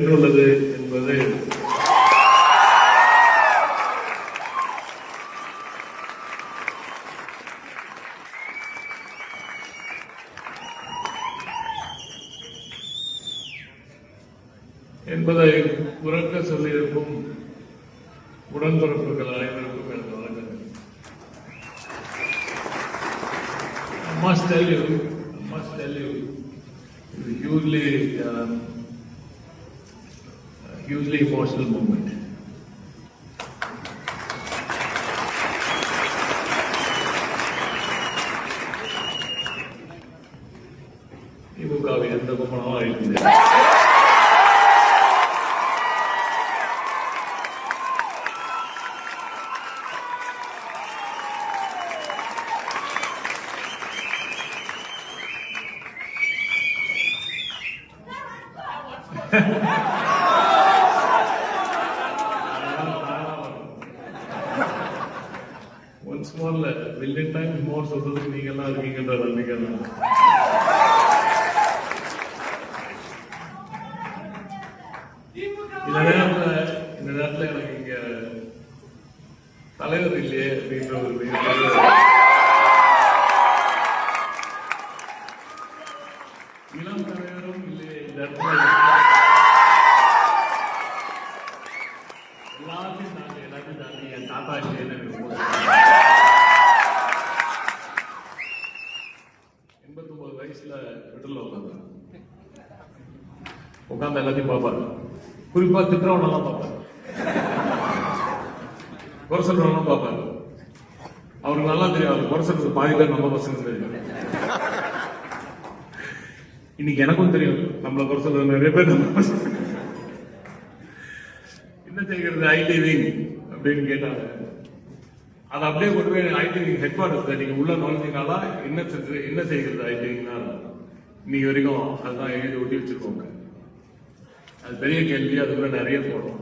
உள்ளது என்பது என்பதை உறக்க சொல்லியிருக்கும் உடன்பிறப்புகள் அனைவருக்கும் எனக்கு வழங்குகிறேன். I must tell you, it's a hugely emotional moment. திமுகவின் எந்த கும்பனாலும் அழிந்தது. Once more, million times more சொல்றதுக்கு நீங்க எல்லாம் இருக்கீங்கன்ற நம்பிக்கை தான். இந்த நேரத்தில் எனக்கு இங்க தலைவர் இல்லையே அப்படின்ற ஒரு இளம் தலைவரும் இல்லையே இந்த இடத்துல எல்லாத்தையும் தாண்டி என் தாத்தா இல்லைன்னு 89 வயசுல வீட்டில் உட்காந்து எல்லாத்தையும் பார்ப்பாரு. குறிப்பா திட்டவனெல்லாம் பார்ப்பாரு, குறை சொல்றவனும் பார்ப்பாரு. அவருக்கு நல்லா தெரியும், அவர் குறை சொல்றது பாதி பேர் நம்ம பசங்க தெரியும். இன்னைக்கு எனக்கும் தெரியும், நம்மளை குறை சொல்றது நிறைய பேர் நம்ம பசங்க. என்ன செய்கிறது ஐடி விங் அப்படின்னு கேட்டாங்க. அதை அப்படியே கொண்டு போய் ஐடி விங் ஹெட் குவார்டர்ஸ் நீங்க உள்ள நுழைஞ்சினாலா என்ன செய்கிறது ஐடி விங்னா இன்னைக்கு வரைக்கும் அதுதான் எழுதி ஒட்டி வச்சிருக்கோங்க. அது பெரிய கேள்வி, அதுக்குள்ள நிறைய போடும்.